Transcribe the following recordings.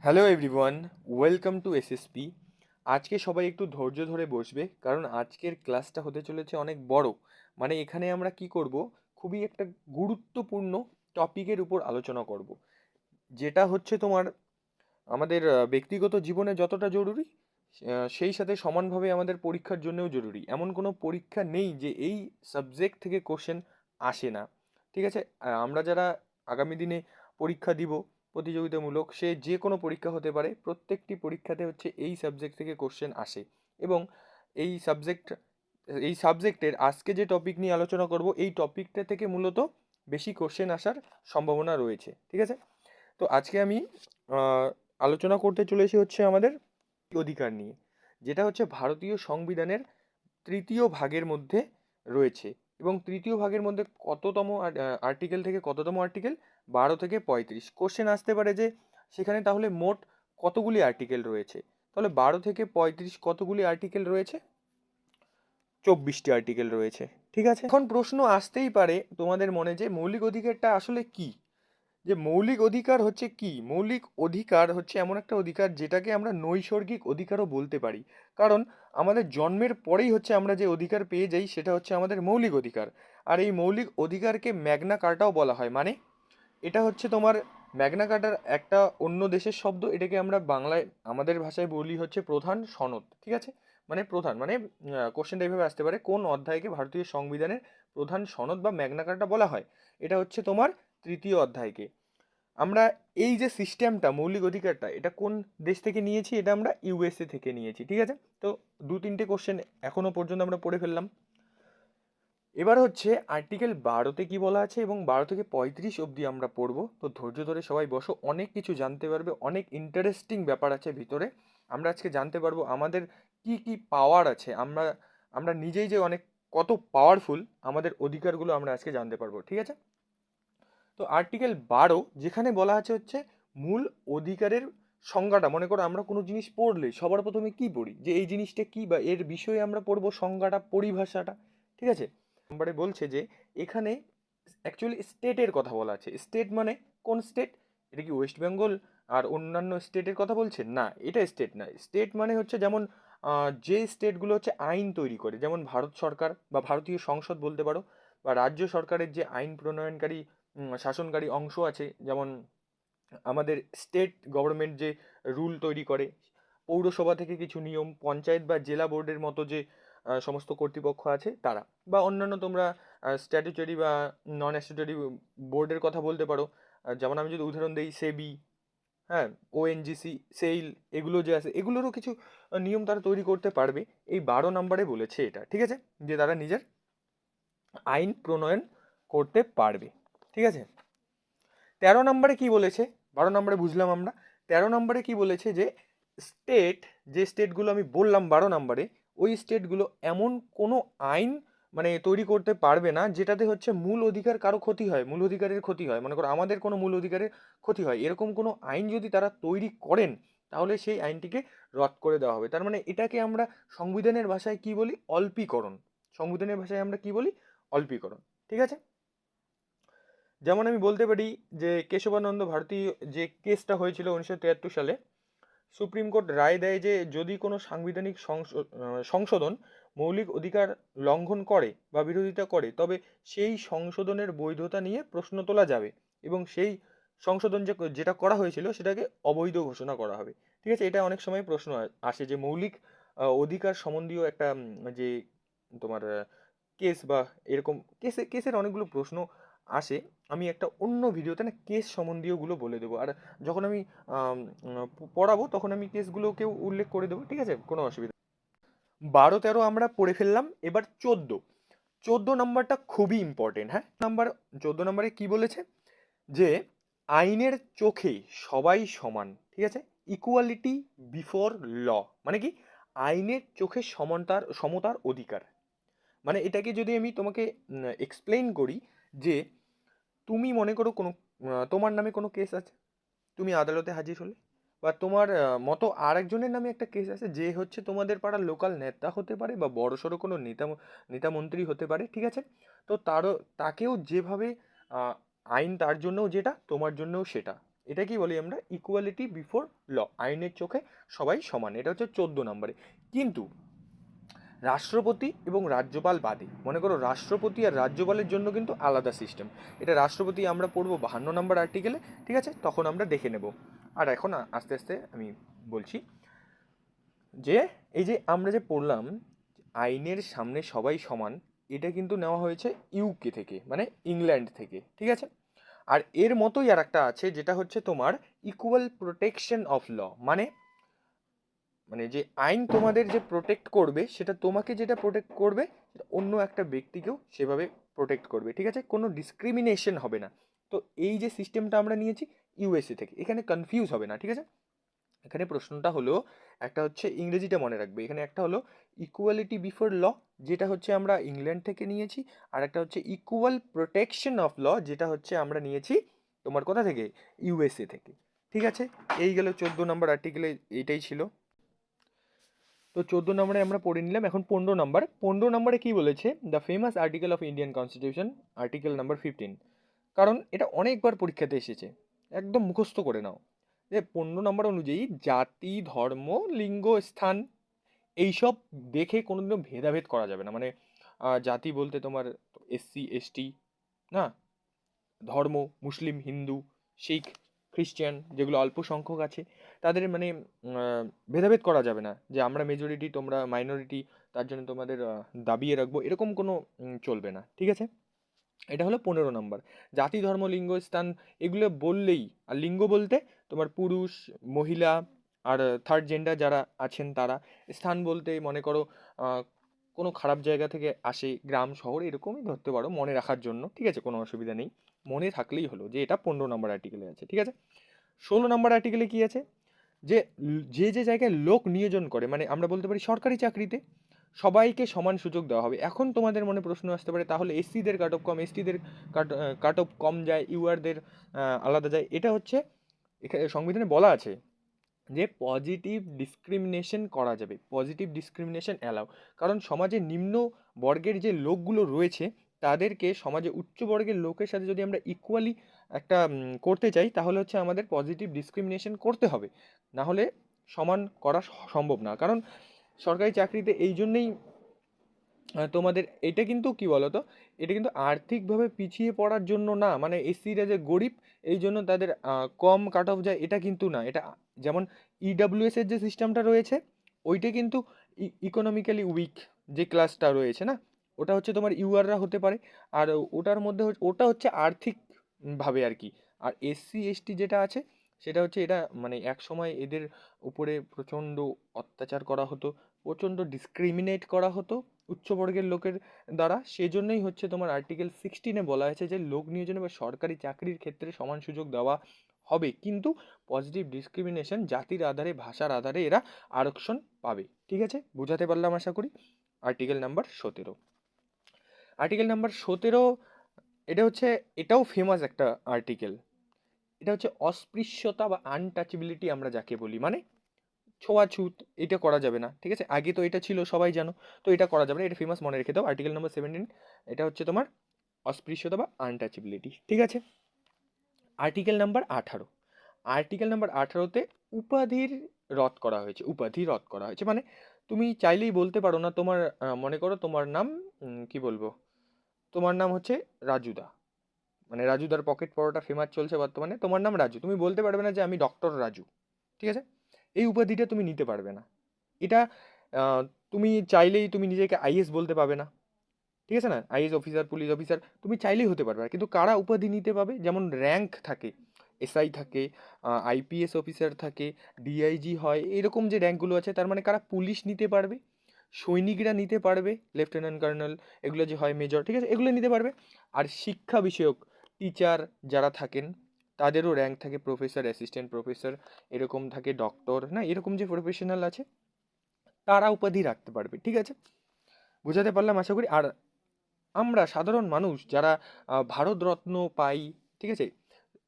Hello everyone, welcome to SSP. আজকে সবাই একটু ধৈর্য ধরে বসবে, কারণ আজকের ক্লাসটা হতে চলেছে অনেক বড়। মানে এখানে আমরা কি করব, খুবই একটা গুরুত্বপূর্ণ টপিকের উপর আলোচনা করব, যেটা হচ্ছে তোমার আমাদের ব্যক্তিগত জীবনে যতটা জরুরি, সেই সাথে সমানভাবে আমাদের পরীক্ষার জন্যও জরুরি। এমন কোনো পরীক্ষা নেই যে এই সাবজেক্ট থেকে কোশ্চেন আসে না। ঠিক আছে? আমরা যারা আগামী দিনে পরীক্ষা দিব প্রতিযোগিতামূলক, সে যে কোনো পরীক্ষা হতে পারে, প্রত্যেকটি পরীক্ষাতে হচ্ছে এই সাবজেক্ট থেকে কোশ্চেন আসে। এবং এই সাবজেক্ট এই সাবজেক্টের আজকে যে টপিক নিয়ে আলোচনা করব, এই টপিকটা থেকে মূলত বেশি কোশ্চেন আসার সম্ভাবনা রয়েছে। ঠিক আছে? তো আজকে আমি আহ, আলোচনা করতে চলেছি হচ্ছে আমাদের অধিকার নিয়ে, যেটা হচ্ছে ভারতীয় সংবিধানের তৃতীয় ভাগের মধ্যে রয়েছে। এবং তৃতীয় ভাগের মধ্যে কততম আর্টিকেল থেকে কততম আর্টিকেল? 12 থেকে 35। কোশ্চেন আসতে পারে যে সেখানে তাহলে মোট কতগুলি আর্টিকেল রয়েছে। তাহলে 12 থেকে 35 কতগুলি আর্টিকেল রয়েছে? 24টি আর্টিকেল রয়েছে। ঠিক আছে, এখন প্রশ্ন আসতেই পারে তোমাদের মনে যে মৌলিক অধিকারটা আসলে কি। যে মৌলিক অধিকার হচ্ছে কি? মৌলিক অধিকার হচ্ছে এমন একটা অধিকার যেটাকে আমরা নৈসর্গিক অধিকারও বলতে পারি। কারণ আমাদের জন্মের পরেই হচ্ছে আমরা যে অধিকার পেয়ে যাই, সেটা হচ্ছে আমাদের মৌলিক অধিকার। আর এই মৌলিক অধিকারকে ম্যাগনা কার্টাও বলা হয়। মানে এটা হচ্ছে তোমার ম্যাগনা কার্টার একটা অন্য দেশের শব্দ, এটাকে আমরা বাংলায় আমাদের ভাষায় বলি হচ্ছে প্রধান সনদ। ঠিক আছে? মানে প্রধান মানে কোশ্চেনটা এইভাবে আসতে পারে, কোন অধ্যায়কে ভারতীয় সংবিধানের প্রধান সনদ বা ম্যাগনা কার্টা বলা হয়? এটা হচ্ছে তোমার তৃতীয় অধ্যায়কে। আমরা এই যে সিস্টেমটা, মৌলিক অধিকারটা, এটা কোন দেশ থেকে নিয়েছি? এটা আমরা ইউএসএ থেকে নিয়েছি। ঠিক আছে? তো 2-3টে কোশ্চেন এখনো পর্যন্ত আমরা পড়ে ফেললাম। এবার হচ্ছে আর্টিকেল 12তে কি বলা আছে এবং 12 থেকে 35 অবধি আমরা পড়বো। তো ধৈর্য ধরে সবাই বসো, অনেক কিছু জানতে পারবে, অনেক ইন্টারেস্টিং ব্যাপার আছে ভিতরে। আমরা আজকে জানতে পারবো আমাদের কি কি পাওয়ার আছে, আমরা আমরা নিজেই যে অনেক কত পাওয়ারফুল, আমাদের অধিকারগুলো আমরা আজকে জানতে পারবো। ঠিক আছে? তো আর্টিকেল 12 যেখানে বলা আছে হচ্ছে মূল অধিকারের সংজ্ঞাটা। মনে করো আমরা কোনো জিনিস পড়লে সবার প্রথমে কি পড়ি? যে এই জিনিসটা কি বা এর বিষয়ে আমরা পড়বো সংজ্ঞাটা, পরিভাষাটা। ঠিক আছে? নম্বরে বলছে যে এখানে অ্যাকচুয়ালি স্টেটের কথা বলা আছে। স্টেট মানে কোন স্টেট? এটা কি ওয়েস্ট বেঙ্গল আর অন্যান্য স্টেটের কথা বলছে? না, এটা স্টেট না। স্টেট মানে হচ্ছে যেমন যে স্টেটগুলো হচ্ছে আইন তৈরি করে, যেমন ভারত সরকার বা ভারতীয় সংসদ বলতে পারো, বা রাজ্য সরকারের যে আইন প্রণয়নকারী শাসনকারী অংশ আছে, যেমন আমাদের স্টেট গভর্নমেন্ট যে রুল তৈরি করে, পৌরসভা থেকে কিছু নিয়ম, পঞ্চায়েত বা জেলা বোর্ডের মতো যে সমস্ত কর্তৃপক্ষ আছে তারা, বা অন্যান্য তোমরা স্ট্যাটুটরি বা নন স্ট্যাটুটরি বোর্ডের কথা বলতে পারো। যেমন আমি যদি উদাহরণ দিই, সেবি, হ্যাঁ, ওএনজিসি, সেইল, এগুলো যে আছে, এগুলোরও কিছু নিয়ম তারা তৈরি করতে পারবে। এই 12 নম্বরে বলেছে এটা। ঠিক আছে? যে তারা নিজের আইন প্রণয়ন করতে পারবে। ঠিক আছে? 13 নম্বরে কি বলেছে? 12 নম্বরে বুঝলাম আমরা। 13 নম্বরে কি বলেছে? যে স্টেট, যে স্টেটগুলো আমি বললাম 12 নম্বরে, ওই স্টেটগুলো এমন কোনো আইন মানে তৈরি করতে পারবে না যেটাতে হচ্ছে মূল অধিকার কারো ক্ষতি হয়, মূল অধিকারের ক্ষতি হয়। মনে করো আমাদের কোনো মূল অধিকারের ক্ষতি হয়, এরকম কোনো আইন যদি তারা তৈরি করেন, তাহলে সেই আইনটিকে রদ করে দেওয়া হবে। তার মানে এটাকে আমরা সংবিধানের ভাষায় কি বলি? অল্পীকরণ। সংবিধানের ভাষায় আমরা কি বলি? অল্পীকরণ। ঠিক আছে? যেমন আমি বলতে পারি যে কেশবানন্দ ভারতী যে কেসটা হয়েছিল 1973 সালে, সুপ্রিম কোর্ট রায় দেয় যে যদি কোনো সাংবিধানিক সংশোধন মৌলিক অধিকার লঙ্ঘন করে বা বিরোধিতা করে, তবে সেই সংশোধনের বৈধতা নিয়ে প্রশ্ন তোলা যাবে এবং সেই সংশোধন যেটা করা হয়েছিল সেটাকে অবৈধ ঘোষণা করা হবে। ঠিক আছে? এটা অনেক সময় প্রশ্ন আসে যে মৌলিক অধিকার সম্বন্ধীয় একটা যে তোমার কেস বা এরকম কেসের অনেকগুলো প্রশ্ন আসে। আমি একটা অন্য ভিডিওতে না কেস সম্বন্ধীয়গুলো বলে দেবো। আর যখন আমি পড়াবো তখন আমি কেসগুলোকেও উল্লেখ করে দেবো। ঠিক আছে? কোনো অসুবিধা। 12-13 আমরা পড়ে ফেললাম। এবার 14। 14 নম্বরটা খুবই ইম্পর্টেন্ট। হ্যাঁ, 14 নম্বরে কি বলেছে? যে আইনের চোখে সবাই সমান। ঠিক আছে? Equality before law. মানে কি? আইনের চোখে সমতার অধিকার। মানে এটাকে যদি আমি তোমাকে এক্সপ্লেইন করি, যে তুমি মনে করো কোনো তোমার নামে কোনো কেস আছে, তুমি আদালতে হাজির হলে, বা তোমার মতো আর একজনের নামে একটা কেস আছে, যে হচ্ছে তোমাদের পাড়ার লোকাল নেতা হতে পারে বা বড়সড় কোনো নেতা মন্ত্রী হতে পারে। ঠিক আছে? তো তাকেও যেভাবে আহ, আইন তার জন্যও যেটা, তোমার জন্যও সেটা। এটা কি বলি আমরা, ইকুয়ালিটি বিফোর ল, আইনের চোখে সবাই সমান, এটা হচ্ছে 14 নম্বরে। কিন্তু রাষ্ট্রপতি এবং রাজ্যপাল বাদে, মনে করো রাষ্ট্রপতি আর রাজ্যপালের জন্য কিন্তু আলাদা সিস্টেম। এটা রাষ্ট্রপতি আমরা পড়বো 52 নম্বর আর্টিকেলে, ঠিক আছে, তখন আমরা দেখে নেব। আর এখন আস্তে আস্তে আমি বলছি যে এই যে আমরা যে পড়লাম আইনের সামনে সবাই সমান, এটা কিন্তু নেওয়া হয়েছে ইউকে থেকে, মানে ইংল্যান্ড থেকে, ঠিক আছে। আর এর মতোই আর একটা আছে যেটা হচ্ছে তোমার ইকুয়াল প্রোটেকশন অফ ল, মানে মানে যে আইন তোমাদের যে প্রোটেক্ট করবে, সেটা তোমাকে যেটা প্রোটেক্ট করবে সেটা অন্য একটা ব্যক্তিকেও সেভাবে প্রোটেক্ট করবে, ঠিক আছে, কোনো ডিসক্রিমিনেশন হবে না। তো এই যে সিস্টেমটা আমরা নিয়েছি ইউএসএ থেকে, এখানে কনফিউজ হবে না, ঠিক আছে। এখানে প্রশ্নটা হলো, একটা হচ্ছে ইংরেজিটা মনে রাখবে, এখানে একটা হলো ইকুয়ালিটি বিফোর ল, যেটা হচ্ছে আমরা ইংল্যান্ড থেকে নিয়েছি, আর একটা হচ্ছে ইকুয়াল প্রোটেকশন অফ ল, যেটা হচ্ছে আমরা নিয়েছি তোমার কোথা থেকে, ইউএসএ থেকে, ঠিক আছে। এই গেল 14 নম্বর আর্টিকেলে, এইটাই ছিল। তো 14 নম্বরে আমরা পড়ে নিলাম। এখন 15 নম্বরে কি বলেছে, the famous article of Indian constitution, article number 15। কারণ এটা অনেকবার পরীক্ষাতে এসেছে, একদম মুখস্থ করে নাও। যে 15 নম্বর অনুযায়ী জাতি, ধর্ম, লিঙ্গ, স্থান এইসব দেখে কোনোদিনও ভেদাভেদ করা যাবে না। মানে জাতি বলতে তোমার এসসি এসটি না, ধর্ম মুসলিম, হিন্দু, শিখ, খ্রিস্টান, যেগুলো অল্প সংখ্যক আছে তাদের মানে ভেদাভেদ করা যাবে না, যে আমরা মেজরিটি তোমরা মাইনরিটি, তার জন্য তোমাদের দাবিয়ে রাখবো, এরকম কোনো চলবে না, ঠিক আছে। এটা হলো 15 নম্বর। জাতি, ধর্ম, লিঙ্গ, স্থান এগুলো বললেই, আর লিঙ্গ বলতে তোমার পুরুষ, মহিলা, আর থার্ড জেন্ডার যারা আছেন তারা। স্থান বলতে মনে করো কোনো খারাপ জায়গা থেকে আসে, গ্রাম শহর এরকমই ধরতে পারো, মনে রাখার জন্য, ঠিক আছে, কোনো অসুবিধা নেই, মনে থাকলেই হলো যে এটা 15 নম্বর আর্টিকেলে আছে, ঠিক আছে। 16 নম্বর আর্টিকেলে কি আছে, যে যে জায়গায় লোক নিয়োজন করে, মানে আমরা বলতে পারি সরকারি চাকরিতে সবাইকে সমান সুযোগ দেওয়া হবে। এখন তোমাদের মনে প্রশ্ন আসতে পারে, তাহলে এসসিদের কাট অফ কম, এসটিদের কাট অফ কম যায়, ইউআরদের আলাদা যায়। এটা হচ্ছে এখানে সংবিধানে বলা আছে যে পজিটিভ ডিসক্রিমিনেশন করা যাবে, পজিটিভ ডিসক্রিমিনেশন অ্যালাউ। কারণ সমাজে নিম্ন বর্গের যে লোকগুলো রয়েছে তাদেরকে সমাজে উচ্চ বর্গের লোকের সাথে যদি আমরা ইকুয়ালি একটা করতে চাই, তাহলে হচ্ছে আমাদের পজিটিভ ডিসক্রিমিনেশন করতে হবে, না হলে সমান করা সম্ভব না। কারণ সরকারি চাকরিতে এই জন্যেই তোমাদের এটা কিন্তু কি বলতো, এটা কিন্তু আর্থিকভাবে পিছিয়ে পড়ার জন্য না, মানে এসসিরা যে গরিব এই জন্য তাদের কম কাট অফ যায়, এটা কিন্তু না। এটা যেমন ইডাব্লিউএস এর যে সিস্টেমটা রয়েছে, ওইটা কিন্তু ইকোনমিক্যালি উইক যে ক্লাসটা রয়েছে না, ওটা হচ্ছে তোমার ইউআররা হতে পারে, আর ওটার মধ্যে ওটা হচ্ছে আর্থিকভাবে আর কি। আর এসসি এসটি যেটা আছে সেটা হচ্ছে, এটা মানে এক সময় এদের উপরে প্রচণ্ড অত্যাচার করা হতো, প্রচণ্ড ডিসক্রিমিনেট করা হতো উচ্চবর্গের লোকের দ্বারা। সেজন্যই হচ্ছে তোমার আর্টিকেল 16-এ বলা হয়েছে যে লোক নিয়োজনে বা সরকারি চাকরির ক্ষেত্রে সমান সুযোগ দেওয়া হবে, কিন্তু পজিটিভ ডিসক্রিমিনেশন জাতির আধারে, ভাষার আধারে এরা আরক্ষণ পাবে, ঠিক আছে, বোঝাতে পারলাম আশা করি। আর্টিকেল নাম্বার 17, আর্টিকেল নাম্বার 17 এটা হচ্ছে, এটাও ফেমাস একটা আর্টিকেল। এটা হচ্ছে অস্পৃশ্যতা বা আনটাচেবিলিটি আমরা যাকে বলি, মানে ছোঁয়াছুত, এটা করা যাবে না, ঠিক আছে। আগে তো এটা ছিল সবাই জানো, তো এটা করা যাবে না, এটা ফেমাস, মনে রেখে দাও। আর্টিকেল নাম্বার 17, এটা হচ্ছে তোমার অস্পৃশ্যতা বা আনটাচেবিলিটি, ঠিক আছে। আর্টিকেল নাম্বার 18, আর্টিকেল নাম্বার 18-তে উপাধির রদ করা হয়েছে, উপাধি রদ করা হয়েছে, মানে তুমি চাইলেই বলতে পারো না তোমার মনে করো তোমার নাম কি বলবো, তোমার নাম হচ্ছে রাজুদা, মানে রাজুদার পকেট পরোটা ফেমাস চলছে বর্তমানে, তোমার নাম রাজু, তুমি বলতে পারবে না যে আমি ডক্টর রাজু, ঠিক আছে। এই উপাধিটা তুমি নিতে পারবে না। এটা আহ, তুমি চাইলেই তুমি নিজেকে আইএস বলতে পাবে না, ঠিক আছে না, আইএস অফিসার, পুলিশ অফিসার তুমি চাইলেই হতে পারবে না। কিন্তু কারা উপাধি নিতে পাবে, যেমন র্যাঙ্ক থাকে, এসআই থাকে, আইপিএস অফিসার থাকে, ডিআইজি হয়, এরকম যে র্যাঙ্কগুলো আছে, তার মানে কারা, পুলিশ নিতে পারবে, সৈনিকরা নিতে পারবে, লেফটেন্যান্ট কর্নেল এগুলো যে হয়, মেজর, ঠিক আছে, এগুলো নিতে পারবে। আর শিক্ষা বিষয়ক টিচার যারা থাকেন তাদেরও র্যাঙ্ক থাকে, প্রফেসর, অ্যাসিস্ট্যান্ট প্রফেসর, এরকম থাকে, ডক্টর না, এরকম যে প্রফেশনাল আছে তারা উপাধি রাখতে পারবে, ঠিক আছে, বোঝাতে পারলাম আশা করি। আর আমরা সাধারণ মানুষ যারা ভারতরত্ন পাই, ঠিক আছে,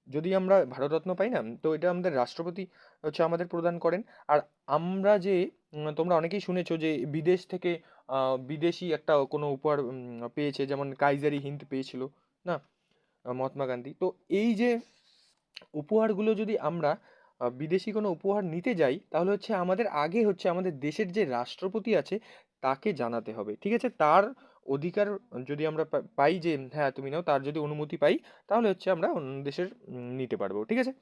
যদি আমরা ভারতরত্ন পাই না, তো এটা আমাদের রাষ্ট্রপতি হচ্ছে আমাদের প্রদান করেন। আর আমরা যে তোমরা অনেকেই শুনেছো যে বিদেশ থেকে বিদেশি একটা কোনো উপহার পেয়েছে, যেমন কাইজারি হিন্দ পেয়েছিল না, মহাত্মা গান্ধী। তো এই যে উপহারগুলো যদি আমরা বিদেশি কোনো উপহার নিতে যাই, তাহলে হচ্ছে আমাদের আগে হচ্ছে আমাদের দেশের যে রাষ্ট্রপতি আছে তাকে জানাতে হবে, ঠিক আছে? তার অধিকার যদি আমরা পাই যে হ্যাঁ তুমি নাও, তার যদি অনুমতি পাই, তাহলে হচ্ছে আমরা অন্য দেশের নিতে পারবো, ঠিক আছে?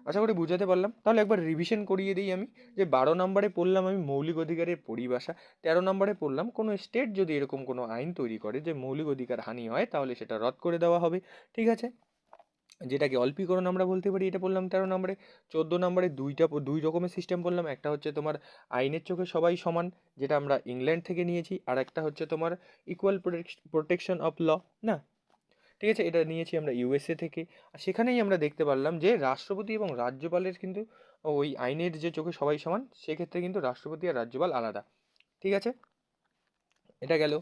আশা করি বুঝাতে পারলাম। তাহলে একবার রিভিশন করিয়ে দিই আমি, যে 12 নম্বরে পড়লাম আমি মৌলিক অধিকারের পরিভাষা, 13 নম্বরে পড়লাম কোনো স্টেট যদি এরকম কোনো আইন তৈরি করে যে মৌলিক অধিকার হানি হয় তাহলে সেটা রদ করে দেওয়া হবে, ঠিক আছে? যেটাকে অল্পীকরণ আমরা বলতে পারি, এটা বললাম 13 নম্বরে। 14 নম্বরে দুই রকমের সিস্টেম বললাম, একটা হচ্ছে তোমার আইনের চোখে সবাই সমান, যেটা আমরা ইংল্যান্ড থেকে নিয়েছি, আর একটা হচ্ছে তোমার ইকুয়াল প্রোটেকশন অফ ল, না? ঠিক আছে, এটা নিয়েছি আমরা ইউএসএ থেকে। আর সেখানেই আমরা দেখতে পারলাম যে রাষ্ট্রপতি এবং রাজ্যপালের কিন্তু ওই আইনের যে চোখে সবাই সমান, সেক্ষেত্রে কিন্তু রাষ্ট্রপতি আর রাজ্যপাল আলাদা, ঠিক আছে? এটা গেল।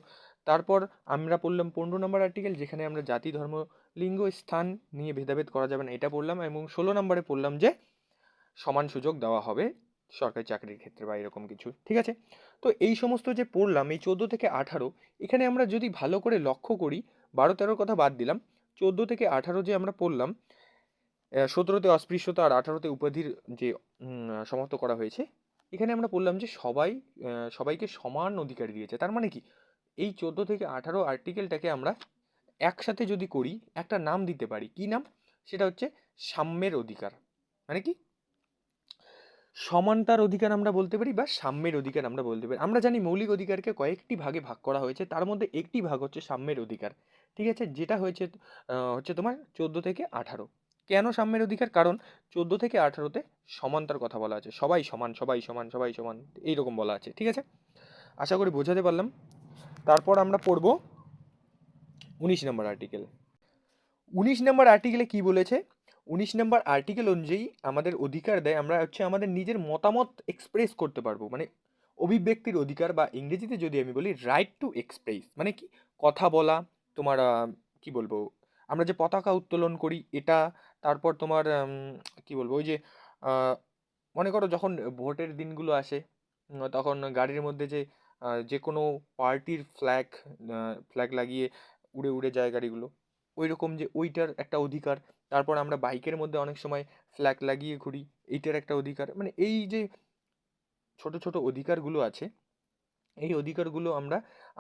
তারপর আমরা পড়লাম 15 নম্বর আর্টিকেল, যেখানে আমরা জাতি, ধর্ম, লিঙ্গ, স্থান নিয়ে ভেদাভেদ করা যাবে না, এটা পড়লাম। এবং 16 নম্বরে পড়লাম যে সমান সুযোগ দেওয়া হবে সরকারি চাকরির ক্ষেত্রে বা এরকম কিছু, ঠিক আছে? তো এই সমস্ত যে পড়লাম, এই 14 থেকে 18, এখানে আমরা যদি ভালো করে লক্ষ্য করি, 12-13 কথা বাদ দিলাম, 14 থেকে 18 যে আমরা পড়লাম, 17তে অস্পৃশ্যতা আর 18তে উপাধির যে সমাপ্ত করা হয়েছে, এখানে আমরা বললাম যে সবাইকে সমান অধিকার দিয়েছে। তার মানে কি, এই 14 থেকে 18 আর্টিকেলটাকে আমরা একসাথে যদি করি, একটা নাম দিতে পারি। কি নাম? সেটা হচ্ছে সাম্যের অধিকার। মানে কি, সমানতার অধিকার আমরা বলতে পারি, বা সাম্যের অধিকার আমরা বলতে পারি। আমরা জানি মৌলিক অধিকারকে কয়েকটি ভাগে ভাগ করা হয়েছে, তার মধ্যে একটি ভাগ হচ্ছে সাম্যের অধিকার, ঠিক আছে? যেটা হচ্ছে তোমার 14 থেকে 18। কেন সাম্যের অধিকার? কারণ 14 থেকে 18-তে সমানতার কথা বলা আছে, সবাই সমান, সবাই সমান, সবাই সমান, এইরকম বলা আছে, ঠিক আছে? আশা করি বোঝাতে পারলাম। তারপর আমরা পড়ব 19 নম্বর আর্টিকেল। 19 নম্বর আর্টিকেলে কি বলেছে? 19 নম্বর আর্টিকেল অনুযায়ী আমাদের অধিকার দেয়, আমরা হচ্ছে আমাদের নিজের মতামত এক্সপ্রেস করতে পারবো, মানে অভিব্যক্তির অধিকার, বা ইংরেজিতে যদি আমি বলি রাইট টু এক্সপ্রেস, মানে কি, কথা বলা, তোমার কি বলবো, আমরা যে পতাকা উত্তোলন করি এটা, তারপর তোমার কি বলবো, ওই যে আহ, মনে করো যখন ভোটের দিনগুলো আসে, তখন গাড়ির মধ্যে যে কোনো পার্টির ফ্ল্যাগ লাগিয়ে উড়ে উড়ে যায় গাড়িগুলো, ওই রকম যে ওইটার একটা অধিকার। তারপর আমরা বাইকের মধ্যে অনেক সময় ফ্ল্যাগ লাগিয়ে ঘুরি, এইটার একটা অধিকার। মানে এই যে ছোট ছোট অধিকারগুলো আছে, এই অধিকারগুলো আমরা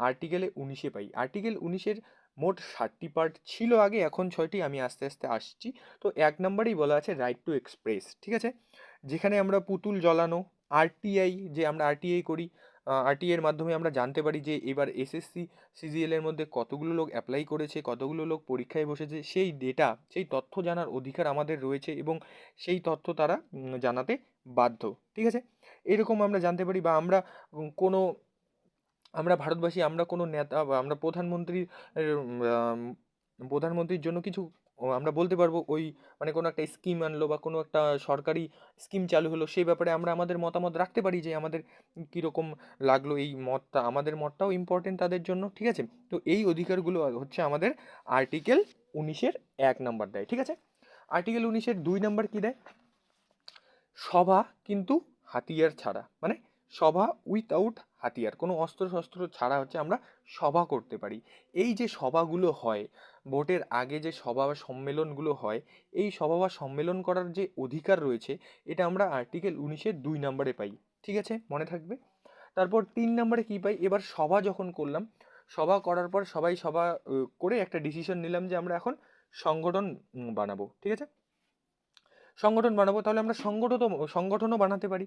আর্টিকেলে 19-এ পাই। আর্টিকেল 19-এর মোট 60টি পার্ট ছিল আগে, এখন 6টি, আমি আস্তে আস্তে আসছি। তো 1 নম্বরেই বলা আছে রাইট টু এক্সপ্রেস, ঠিক আছে? যেখানে আমরা পুতুল জ্বালানো, আরটিআই, যে আমরা আরটিআই করি, আরটিআই এর মাধ্যমে আমরা জানতে পারি যে এবার এসএসসি সিজিএল এর মধ্যে কতগুলো লোক অ্যাপ্লাই করেছে, কতগুলো লোক পরীক্ষায় বসেছে, সেই ডেটা, সেই তথ্য জানার অধিকার আমাদের রয়েছে, এবং সেই তথ্য তারা জানাতে বাধ্য, ঠিক আছে? এরকম আমরা জানতে পারি। বা আমরা কোনো, আমরা ভারতবাসী, আমরা কোনো নেতা বা আমরা প্রধানমন্ত্রীর জন্য কিছু আমরা বলতে পারবো, ওই মানে কোনো একটা স্কিম আনলো বা কোনো একটা সরকারি স্কিম চালু হলো, সেই ব্যাপারে আমরা আমাদের মতামত রাখতে পারি, যে আমাদের কীরকম লাগলো এই মতটা, আমাদের মতটাও ইম্পর্টেন্ট তাদের জন্য, ঠিক আছে? তো এই অধিকারগুলো হচ্ছে আমাদের আর্টিকেল 19-এর 1 নম্বর দেয়, ঠিক আছে? আর্টিকেল 19-এর 2 নম্বর কী দেয়? সভা কিন্তু হাতিয়ার ছাড়া, মানে সভা উইথআউট হাতিয়ার, কোনো অস্ত্র শস্ত্র ছাড়া হচ্ছে আমরা সভা করতে পারি। এই যে সভাগুলো হয়, ভোটের আগে যে সভা বা সম্মেলনগুলো হয়, এই সভা বা সম্মেলন করার যে অধিকার রয়েছে, এটা আমরা আর্টিকেল 19-এর 2 নম্বরে পাই, ঠিক আছে? মনে থাকবে। তারপর 3 নম্বরে কী পাই? এবার সভা যখন করলাম, সভা করার পর সবাই সভা করে একটা ডিসিশন নিলাম যে আমরা এখন সংগঠন বানাবো, ঠিক আছে? সংগঠন বানাবো, তাহলে আমরা সংগঠনও বানাতে পারি।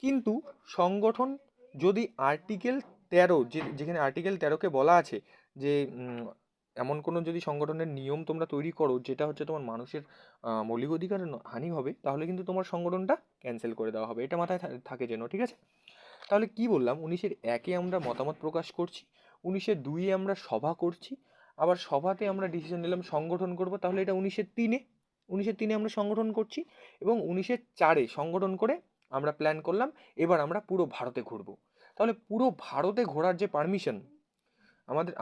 কিন্তু সংগঠন যদি আর্টিকেল 13, যেখানে আর্টিকেল 13-কে বলা আছে যে এমন কোনো যদি সংগঠনের নিয়ম তোমরা তৈরি করো যেটা হচ্ছে তোমার মানুষের মৌলিক অধিকার হানি হবে, তাহলে কিন্তু তোমার সংগঠনটা ক্যান্সেল করে দেওয়া হবে, এটা মাথায় থাকে যেন, ঠিক আছে? তাহলে কি বললাম, 19-এর 1-এ আমরা মতামত প্রকাশ করছি, 19-এর 2-এ আমরা সভা করছি, আবার সভাতে আমরা ডিসিশন নিলাম সংগঠন করব, তাহলে এটা 19-এর 3-এ আমরা সংগঠন করছি, এবং 19-এর 4-এ সংগঠন করে আমরা প্ল্যান করলাম এবার আমরা পুরো ভারতে ঘুরবো। তাহলে পুরো ভারতে ঘোরার যে পারমিশন,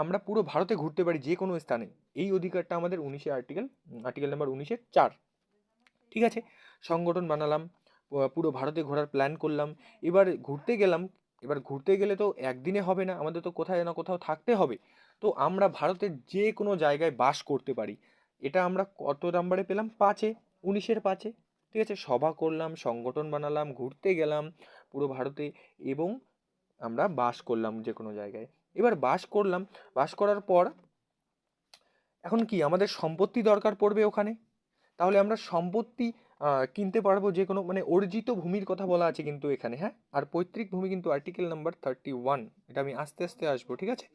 আমরা পুরো ভারতে ঘুরতে পারি যে কোনো স্থানে, এই অধিকারটা আমাদের 19-এ আর্টিকেল নাম্বার 19-এর 4, ঠিক আছে? সংগঠন বানালাম, পুরো ভারতে ঘোরার প্ল্যান করলাম, এবার ঘুরতে গেলাম। এবার ঘুরতে গেলে তো একদিনে হবে না, আমাদের তো কোথায় না কোথাও থাকতে হবে। তো আমরা ভারতের যে কোনো জায়গায় বাস করতে পারি, এটা আমরা কত নাম্বারে পেলাম? 5-এ। 19-5, ঠিক আছে। সভা করলাম, সংগঠন বানালাম, ঘুরতে গেলাম পুরো ভারতে, এবং আমরা বাস করলাম যে কোনো জায়গায়। এবার বাস করলাম, বাস করার পর এখন কি আমাদের সম্পত্তি দরকার পড়বে ওখানে। তাহলে আমরা সম্পত্তি কিনতে পারবো যে কোনো, মানে অর্জিত ভূমির কথা বলা আছে কিন্তু এখানে, হ্যাঁ। আর পৈতৃক ভূমি কিন্তু আর্টিকেল নাম্বার 31, এটা আমি আস্তে আস্তে আসবো, ঠিক আছে।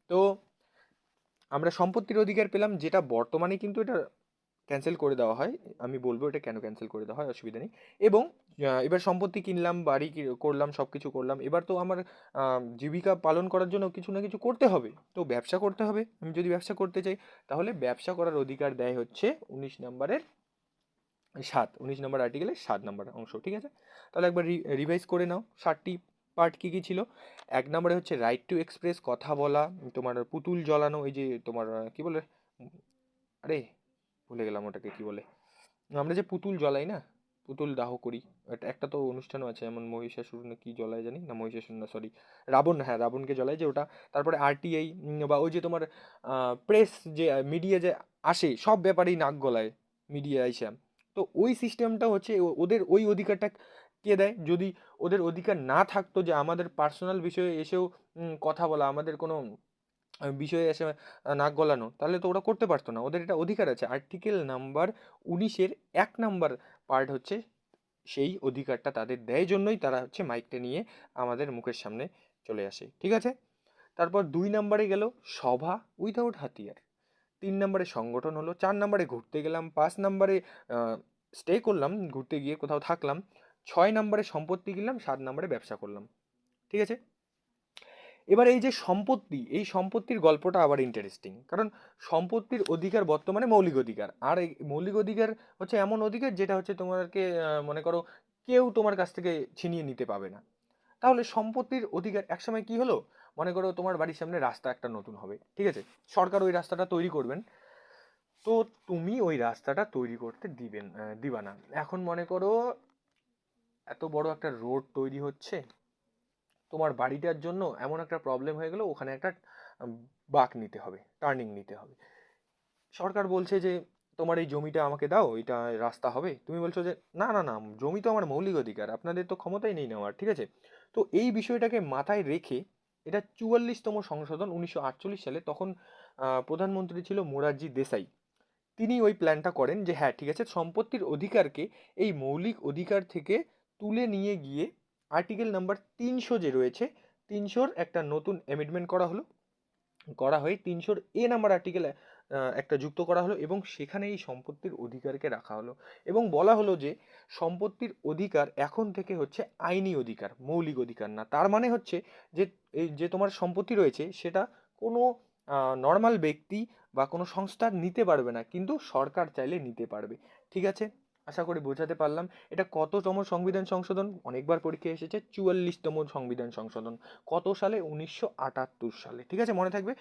তো আমরা সম্পত্তির অধিকার পেলাম, যেটা বর্তমানে কিন্তু এটা ক্যান্সেল করে দেওয়া হয়, আমি বলবো এটা কেন ক্যান্সেল করে দেওয়া হয়, অসুবিধা নেই। এবং এবার সম্পত্তি কিনলাম, বাড়ি করলাম, সব কিছু করলাম। এবার তো আমার জীবিকা পালন করার জন্য কিছু না কিছু করতে হবে, তো ব্যবসা করতে হবে। আমি যদি ব্যবসা করতে চাই, তাহলে ব্যবসা করার অধিকার দেয় হচ্ছে 19 নম্বর আর্টিকেলের 7 নম্বর অংশ, ঠিক আছে। তাহলে একবার রিভাইজ করে নাও 7টি পার্ট কী কী ছিল। 1 নম্বরে হচ্ছে রাইট টু এক্সপ্রেস, কথা বলা, তোমার পুতুল জ্বালানো, এই যে তোমার কি বলে, আরে ভুলে গেলাম ওটাকে কি বলে, আমরা যে পুতুল জ্বলাই না, পুতুল দাহ করি, একটা তো অনুষ্ঠানও আছে, এমন মহিষাসুর না কি জ্বলায় জানি না, মহিষাসুর না, সরি, রাবণ, হ্যাঁ রাবণকে জ্বলায় যে ওটা। তারপরে আরটিআই, বা ওই যে তোমার প্রেস, যে মিডিয়া যে আসে সব ব্যাপারেই নাক গলায় মিডিয়া আইসা, তো ওই সিস্টেমটা হচ্ছে ওদের ওই অধিকারটা কে দেয়। যদি ওদের অধিকার না থাকতো যে আমাদের পার্সোনাল বিষয়ে এসেও কথা বলা, আমাদের কোনো বিষয়ে এসে নাক গলানো, তাহলে তো ওরা করতে পারতো না। ওদের এটা অধিকার আছে। আর্টিকেল নাম্বার 19-এর 1 নম্বর পার্ট হচ্ছে সেই অধিকারটা তাদের দেয়, জন্যই তারা হচ্ছে মাইকটা নিয়ে আমাদের মুখের সামনে চলে আসে, ঠিক আছে। তারপর 2 নম্বরে গেল সভা উইথাউট হাতিয়ার, 3 নম্বরে সংগঠন হলো, 4 নম্বরে ঘুরতে গেলাম, 5 নম্বরে স্টে করলাম, ঘুরতে গিয়ে কোথাও থাকলাম, 6 নম্বরে সম্পত্তি কিনলাম, 7 নম্বরে ব্যবসা করলাম, ঠিক আছে। এবার এই যে সম্পত্তি, এই সম্পত্তির গল্পটা আবার ইন্টারেস্টিং, কারণ সম্পত্তির অধিকার বর্তমানে মৌলিক অধিকার, আর এই মৌলিক অধিকার হচ্ছে এমন অধিকার যেটা হচ্ছে তোমাকে মনে করো কেউ তোমার কাছ থেকে ছিনিয়ে নিতে পাবে না। তাহলে সম্পত্তির অধিকার একসময় কি হলো, মনে করো তোমার বাড়ির সামনে রাস্তা একটা নতুন হবে, ঠিক আছে, সরকার ওই রাস্তাটা তৈরি করবেন, তো তুমি ওই রাস্তাটা তৈরি করতে দিবা না। এখন মনে করো এত বড় একটা রোড তৈরি হচ্ছে, তোমার বাড়িটার জন্য এমন একটা প্রবলেম হয়ে গেল, ওখানে একটা বাঁক নিতে হবে, টার্নিং নিতে হবে। সরকার বলছে যে তোমার এই জমিটা আমাকে দাও, এটা রাস্তা হবে। তুমি বলছো যে না না না, জমি তো আমার মৌলিক অধিকার, আপনাদের তো ক্ষমতাই নেই নেওয়ার, ঠিক আছে। তো এই বিষয়টাকে মাথায় রেখে এটা 44তম সংশোধন 1948 সালে, তখন প্রধানমন্ত্রী ছিল মোরারজি দেসাই। তিনি ওই প্ল্যানটা করেন যে হ্যাঁ ঠিক আছে, সম্পত্তির অধিকারকে এই মৌলিক অধিকার থেকে তুলে নিয়ে গিয়ে আর্টিকেল নাম্বার 300 যে রয়েছে, 300-র একটা নতুন অ্যামেন্ডমেন্ট করা হলো, করা হয়ে 300-এ নাম্বার আর্টিকেল একটা যুক্ত করা হলো, এবং সেখানে এই সম্পত্তির অধিকারকে রাখা হলো, এবং বলা হলো যে সম্পত্তির অধিকার এখন থেকে হচ্ছে আইনি অধিকার, মৌলিক অধিকার না। তার মানে হচ্ছে যে এই যে তোমার সম্পত্তি রয়েছে সেটা কোনো নর্মাল ব্যক্তি বা কোনো সংস্থা নিতে পারবে না, কিন্তু সরকার চাইলে নিতে পারবে, ঠিক আছে। আশা করি বোঝাতে পারলাম। এটা কততম সংবিধান সংশোধন, অনেকবার পরীক্ষায় এসেছে, 44তম সংবিধান সংশোধন। কত সালে? 1978 সালে, ঠিক আছে, মনে থাকবে।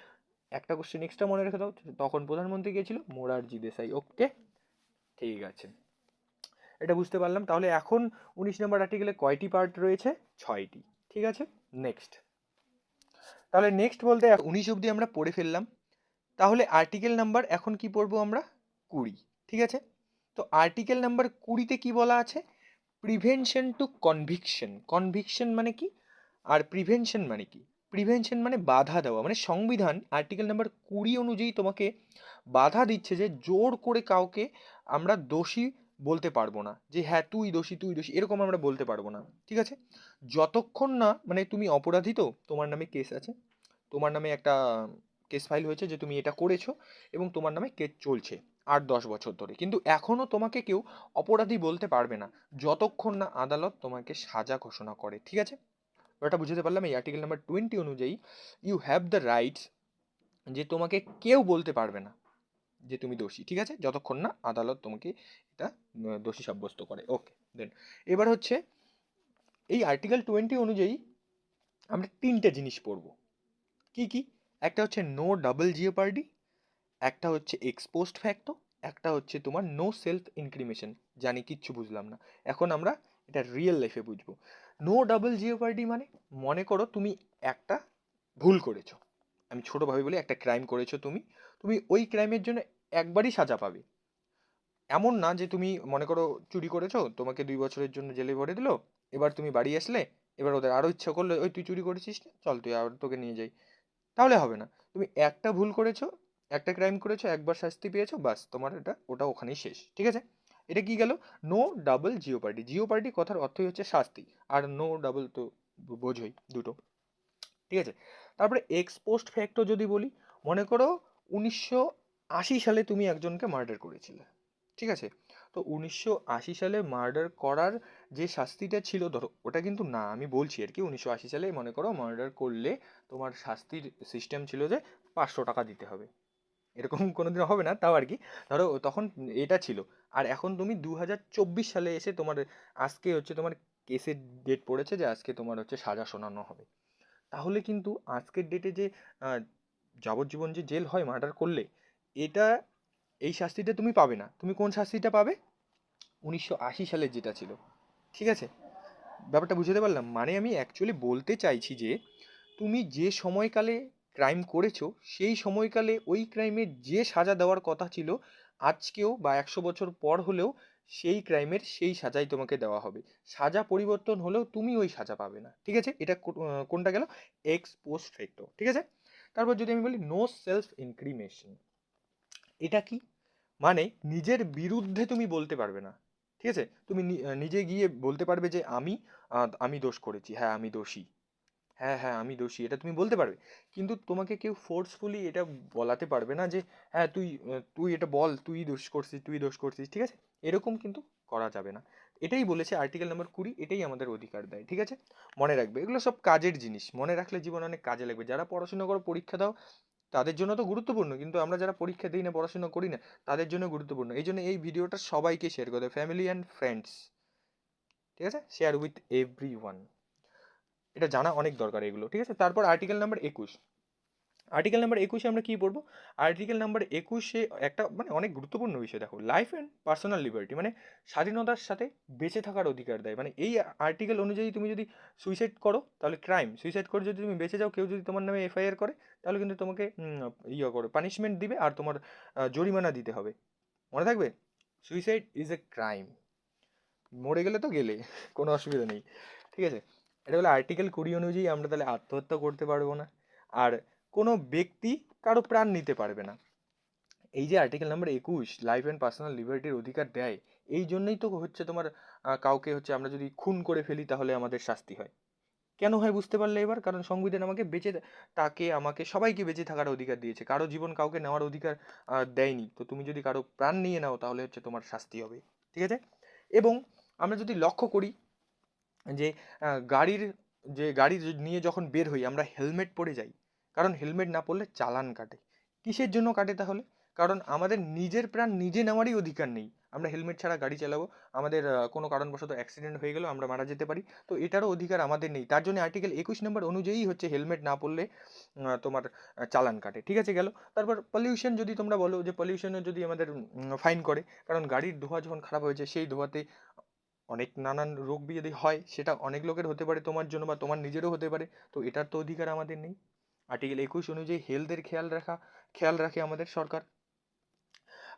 একটা কোশ্চেন এক্সট্রা মনে রেখে দাও, তখন প্রধানমন্ত্রী কে ছিল? মোরারজি দেসাই। ওকে, ঠিক আছে, এটা বুঝতে পারলাম। তাহলে এখন 19 নম্বর আর্টিকেলে কয়টি পার্ট রয়েছে? 6টি, ঠিক আছে। নেক্সট, তাহলে নেক্সট বলতে 19 অবধি আমরা পড়ে ফেললাম। তাহলে আর্টিকেল নাম্বার এখন কি পড়বো আমরা? 20, ঠিক আছে। তো আর্টিকেল নাম্বার 20-তে কি বলা আছে? Prevention two conviction. কনভিকশন মানে কি, আর প্রিভেনশন মানে কি? প্রিভেনশন মানে বাধা দেওয়া, মানে সংবিধান আর্টিকেল নাম্বার 20 অনুযায়ী তোমাকে বাধা দিচ্ছে যে জোর করে কাউকে আমরা দোষী বলতে পারবো না, যে হ্যাঁ তুই দোষী তুই দোষী, এরকম আমরা বলতে পারবো না, ঠিক আছে। যতক্ষণ না, মানে তুমি অপরাধী, তো তোমার নামে কেস আছে, তোমার নামে একটা কেস ফাইল হয়েছে যে তুমি এটা করেছো, এবং তোমার নামে কেস চলছে 8-10 বছর ধরে, কিন্তু এখনও তোমাকে কেউ অপরাধী বলতে পারবে না যতক্ষণ না আদালত তোমাকে সাজা ঘোষণা করে, ঠিক আছে। ওটা বুঝতে পারলাম। এই আর্টিকেল নাম্বার 20 অনুযায়ী ইউ হ্যাভ দ্য রাইটস, যে তোমাকে কেউ বলতে পারবে না যে তুমি দোষী, ঠিক আছে, যতক্ষণ না আদালত তোমাকে এটা দোষী সাব্যস্ত করে। ওকে, দেন এবার হচ্ছে এই আর্টিকেল 20 অনুযায়ী আমরা 3টে জিনিস পড়বো। কি কি? একটা হচ্ছে নো ডাবল জিওপার্ডি, একটা হচ্ছে এক্সপোস্ট ফ্যাক্টো, একটা হচ্ছে তোমার নো সেলফ ইনক্রিমেশন। জানি কিচ্ছু বুঝলাম না, এখন আমরা এটা রিয়েল লাইফে বুঝবো। নো ডাবল জিওপার্ডি মানে, মনে করো তুমি একটা ভুল করেছো, আমি ছোটোভাবে বলি, একটা ক্রাইম করেছো তুমি, তুমি ওই ক্রাইমের জন্য একবারই সাজা পাবে, এমন না যে তুমি মনে করো চুরি করেছো, তোমাকে 2 বছরের জন্য জেলে ভরে দিলো, এবার তুমি বাড়ি আসলে, এবার ওদের আরো ইচ্ছা করলো ওই তুই চুরি করেছিস না, চল তুই আর তোকে নিয়ে যাই, তাহলে হবে না। তুমি একটা ভুল করেছো, একটা ক্রাইম করেছো, একবার শাস্তি পেয়েছো, বাস তোমার ওটা ওখানেই শেষ, ঠিক আছে? এটা কি গেল? No double জিওপার্ডি। জিওপার্ডি কথার অর্থই হচ্ছে শাস্তি, আর নো ডাবল তো বোঝোই দুটো, ঠিক আছে? তারপরে এক্স পোস্ট ফ্যাক্টো যদি বলি, মনে করো 1980 সালে তুমি একজনকে মার্ডার করেছিলে, ঠিক আছে? তো 1980 সালে মার্ডার করার যে শাস্তিটা ছিল, ধরো ওটা কিন্তু না, আমি বলছি আর কি, 1980 সালে মনে করো মার্ডার করলে তোমার শাস্তির সিস্টেম ছিল যে 500 টাকা দিতে হবে, এরকম কোনোদিন হবে না তাও আর কি, ধরো তখন এটা ছিল। আর এখন তুমি 2024 সালে এসে তোমার আজকে হচ্ছে তোমার কেসের ডেট পড়েছে যে আজকে তোমার হচ্ছে সাজা শোনানো হবে। তাহলে কিন্তু আজকের ডেটে যে আহ, যাবজ্জীবন যে জেল হয় মার্ডার করলে, এটা এই শাস্তিটা তুমি পাবে না। তুমি কোন শাস্তিটা পাবে? 1980 সালের যেটা ছিল, ঠিক আছে? ব্যাপারটা বুঝতে পারলাম, মানে আমি অ্যাকচুয়ালি বলতে চাইছি যে তুমি যে সময়কালে ক্রাইম করেছো, সেই সময়কালে ওই ক্রাইমের যে সাজা দেওয়ার কথা ছিল, আজকেও বা 100 বছর পর হলেও সেই ক্রাইমের সেই সাজাই তোমাকে দেওয়া হবে। সাজা পরিবর্তন হলেও তুমি ওই সাজা পাবে না, ঠিক আছে? এটা কোনটা গেল? এক্স পোস্ট ফ্যাক্টো, ঠিক আছে? তারপর যদি আমি বলি নো সেলফ ইনক্রিমেশন, এটা কি? মানে নিজের বিরুদ্ধে তুমি বলতে পারবে না, ঠিক আছে? তুমি নিজে গিয়ে বলতে পারবে যে আমি দোষ করেছি, হ্যাঁ আমি দোষী, হ্যাঁ হ্যাঁ আমি দোষী, এটা তুমি বলতে পারবে। কিন্তু তোমাকে কেউ ফোর্সফুলি এটা বলাতে পারবে না যে হ্যাঁ তুই এটা বল, তুই দোষ করছিস, ঠিক আছে? এরকম কিন্তু করা যাবে না। এটাই বলেছে আর্টিকেল নাম্বার 20, এটাই আমাদের অধিকার দেয়, ঠিক আছে? মনে রাখবে, এগুলো সব কাজের জিনিস, মনে রাখলে জীবন অনেক কাজে লাগবে। যারা পড়াশোনা করো, পরীক্ষা দাও, তাদের জন্য তো গুরুত্বপূর্ণ, কিন্তু আমরা যারা পরীক্ষা দিই না, পড়াশোনা করি না, তাদের জন্য গুরুত্বপূর্ণ। এই জন্য এই ভিডিওটা সবাইকে শেয়ার করতে, ফ্যামিলি অ্যান্ড ফ্রেন্ডস, ঠিক আছে? শেয়ার উইথ এভরি ওয়ান, এটা জানা অনেক দরকার এগুলো, ঠিক আছে? তারপর আর্টিকেল নাম্বার 21। আর্টিকেল নাম্বার 21-এ আমরা কি পড়বো? আর্টিকেল নাম্বার 21-এ একটা মানে অনেক গুরুত্বপূর্ণ বিষয়, দেখো, লাইফ অ্যান্ড পার্সোনাল লিবার্টি, মানে স্বাধীনতার সাথে বেঁচে থাকার অধিকার দেয়। মানে এই আর্টিকেল অনুযায়ী তুমি যদি সুইসাইড করো তাহলে ক্রাইম, সুইসাইড করে যদি তুমি বেঁচে যাও, কেউ যদি তোমার নামে এফআইআর করে, তাহলে কিন্তু তোমাকে করে পানিশমেন্ট দিবে, আর তোমার জরিমানা দিতে হবে, মনে থাকবে? Suicide is a crime. মরে গেলে তো গেলে, কোনো অসুবিধা নেই, ঠিক আছে? এটা হলো আর্টিকেল 20 অনুযায়ী আমরা তাহলে আত্মহত্যা করতে পারবো না, আর কোনো ব্যক্তি কারো প্রাণ নিতে পারবে না। এই যে article number 21 life and personal লিবার্টির অধিকার দেয়, এই জন্যই তো হচ্ছে তোমার কাউকে হচ্ছে আমরা যদি খুন করে ফেলি তাহলে আমাদের শাস্তি হয়। কেন হয় বুঝতে পারলে এবার? কারণ সংবিধান আমাকে তাকে আমাকে সবাইকে বেঁচে থাকার অধিকার দিয়েছে, কারো জীবন কাউকে নেওয়ার অধিকার দেয়নি। তো তুমি যদি কারো প্রাণ নিয়ে নাও তাহলে হচ্ছে তোমার শাস্তি হবে, ঠিক আছে? এবং আমরা যদি লক্ষ্য করি যে গাড়ির গাড়ি নিয়ে যখন বের হই আমরা হেলমেট পরে যাই, কারণ হেলমেট না পরলে চালান কাটে। কিসের জন্য কাটে তাহলে? কারণ আমাদের নিজের প্রাণ নিজে নেওয়ারই অধিকার নেই। আমরা হেলমেট ছাড়া গাড়ি চালাবো, আমাদের কোনো কারণবশত অ্যাক্সিডেন্ট হয়ে গেলো, আমরা মারা যেতে পারি, তো এটারও অধিকার আমাদের নেই। তার জন্য আর্টিকেল 21 নম্বর অনুযায়ী হচ্ছে হেলমেট না পরলে তোমার চালান কাটে, ঠিক আছে? গেল। তারপর পলিউশন যদি তোমরা বলো যে পলিউশনে যদি আমাদের ফাইন করে, কারণ গাড়ির ধোঁয়া যখন খারাপ হয়েছে সেই ধোঁয়াতে অনেক নানান রোগ ব্যাধি হয়, সেটা অনেক লোকের হতে পারে, তোমার জন্য বা তোমার নিজেরও হতে পারে, তো এটার তো অধিকার আমাদের নেই। আর্টিকেল 21 অনুযায়ী হেলথের খেয়াল রাখে আমাদের সরকার।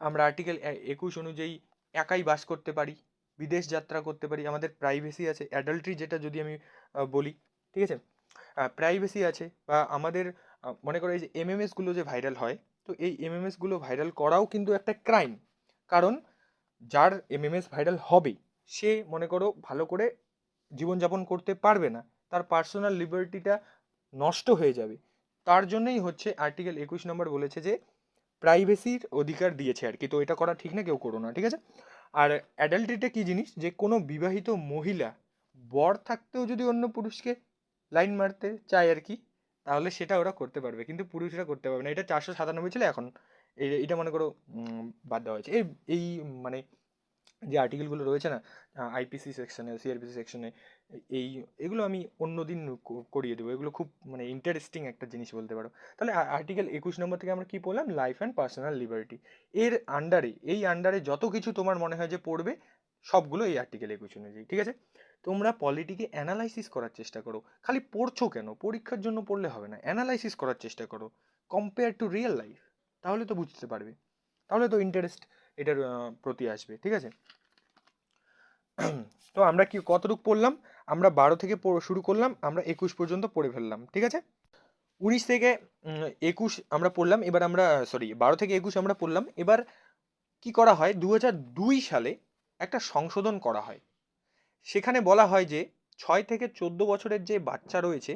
আমরা আর্টিকেল 21 অনুযায়ী একাই বাস করতে পারি, বিদেশ যাত্রা করতে পারি, আমাদের প্রাইভেসি আছে। অ্যাডাল্ট্রি যেটা যদি আমি বলি, ঠিক আছে, প্রাইভেসি আছে। বা আমাদের মনে করো এই যে এমএমএসগুলো যে ভাইরাল হয়, তো এই এমএমএসগুলো ভাইরাল করাও কিন্তু একটা ক্রাইম। কারণ যার এমএমএস ভাইরাল হবে, সে মনে করো ভালো করে জীবনযাপন করতে পারবে না, তার পার্সোনাল লিবার্টিটা নষ্ট হয়ে যাবে। তার জন্যই হচ্ছে আর্টিকেল 21 নম্বর বলেছে যে প্রাইভেসির অধিকার দিয়েছে আর কি, তো এটা করা ঠিক না, কেউ করো না, ঠিক আছে? আর অ্যাডাল্ট্রিটা কি জিনিস, যে কোনো বিবাহিত মহিলা বর থাকতেও যদি অন্য পুরুষকে লাইন মারতে চায় আর কি, তাহলে সেটা ওরা করতে পারবে, কিন্তু পুরুষরা করতে পারবে না। এটা 497 ছিল, এখন এটা মনে করো বাদ দেওয়া হয়েছে। এই মানে যে আর্টিকেলগুলো রয়েছে না, আইপিসি সেকশনে, সিআরপিসি সেকশনে, এই এগুলো আমি অন্য দিন করিয়ে দেবো। এগুলো খুব মানে ইন্টারেস্টিং একটা জিনিস বলতে পারো। তাহলে আর্টিকেল 21 নম্বর থেকে আমরা কি পড়লাম? Life and personal liberty. এই আন্ডারে যত কিছু তোমার মনে হয় যে পড়বে, সবগুলো এই আর্টিকেল 21 অনুযায়ী, ঠিক আছে? তোমরা পলিটিকে অ্যানালাইসিস করার চেষ্টা করো। খালি পড়ছো কেন? পরীক্ষার জন্য পড়লে হবে না, অ্যানালাইসিস করার চেষ্টা করো, কম্পেয়ার টু রিয়েল লাইফ, তাহলে তো বুঝতে পারবে, তাহলে তো ইন্টারেস্ট এটার প্রতি আসবে, ঠিক আছে। তো আমরা কি কতটুকু পড়লাম, আমরা 12 থেকে শুরু করলাম, আমরা 21 পর্যন্ত পড়ে ফেললাম, ঠিক আছে। 19 থেকে 21 আমরা পড়লাম, এবার আমরা 12 থেকে 21 আমরা পড়লাম। এবার কি করা হয়, 2002 সালে একটা সংশোধন করা হয়। সেখানে বলা হয় যে 6 থেকে 14 বছরের যে বাচ্চা রয়েছে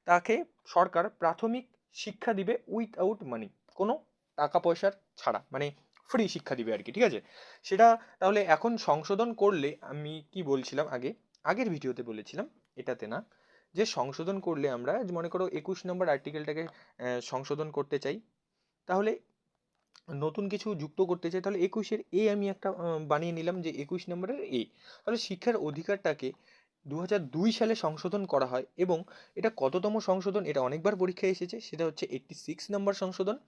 তাকে সরকার প্রাথমিক শিক্ষা দিবে উইথআউট মানি, কোনো টাকা পয়সার ছাড়া, মানে ফ্রি শিক্ষা দিবে আর কি, ঠিক আছে। সেটা তাহলে এখন সংশোধন করলে, আমি কি বলছিলাম আগের ভিডিওতে বলেছিলাম, এটাতে না, যে সংশোধন করলে আমরা যে মনে করো 21 নম্বর আর্টিকেলটাকে সংশোধন করতে চাই, তাহলে নতুন কিছু যুক্ত করতে চাই, তাহলে 21-এর এ আমি একটা বানিয়ে নিলাম, যে 21 নম্বরের এ। তাহলে শিক্ষার অধিকারটাকে 2002 সালে সংশোধন করা হয়, এবং এটা কততম সংশোধন, এটা অনেকবার পরীক্ষায় এসেছে, সেটা হচ্ছে 86 নম্বর সংশোধন।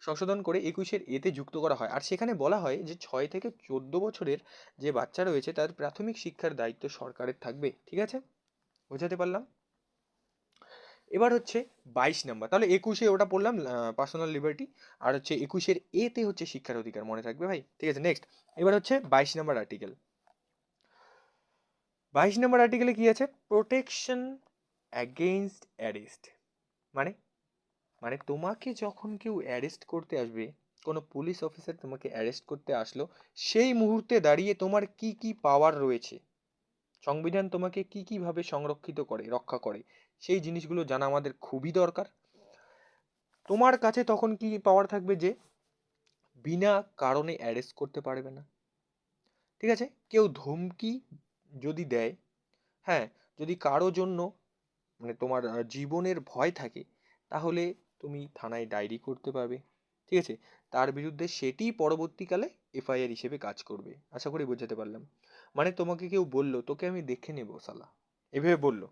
সংশোধন করে 21-এর এতে যুক্ত করা হয়, আর সেখানে বলা হয় যে 6 থেকে 14 বছরের যে বাচ্চা রয়েছে তার প্রাথমিক শিক্ষার দায়িত্ব সরকারের থাকবে, ঠিক আছে, বোঝাতে পারলাম। এবার হচ্ছে 22 নাম্বার, তাহলে 21-এ ওটা পড়লাম পার্সোনাল লিবার্টি, আর হচ্ছে 21-এর এতে হচ্ছে শিক্ষার অধিকার, মনে থাকবে ভাই, ঠিক আছে। নেক্সট, এবার হচ্ছে 22 নাম্বার আর্টিকেল। 22 নাম্বার আর্টিকেলে কি আছে, প্রোটেকশন অ্যাগেইনস্ট অ্যারেস্ট। মানে মানে তোমাকে যখন কেউ অ্যারেস্ট করতে আসবে, কোনো পুলিশ অফিসার তোমাকে অ্যারেস্ট করতে আসলো, সেই মুহূর্তে দাঁড়িয়ে তোমার কি কি পাওয়ার রয়েছে, সংবিধান তোমাকে কি কিভাবে সংরক্ষিত করে, রক্ষা করে, সেই জিনিসগুলো জানা আমাদের খুবই দরকার। তোমার কাছে তখন কি পাওয়ার থাকবে, যে বিনা কারণে অ্যারেস্ট করতে পারবে না, ঠিক আছে। কেউ ধমকি যদি দেয়, হ্যাঁ, যদি কারো জন্য মানে তোমার জীবনের ভয় থাকে, তাহলে তুমি থানায় ডায়েরি করতে পারবে, ঠিক আছে। তার বিরুদ্ধে সেটি পরবর্তীকালে এফআইআর হিসেবে কাজ করবে। আশা করি বোঝাতে পারলাম। মানে তোমাকে কেউ বললো তোকে আমি দেখে নেব শালা, এভাবে বললো,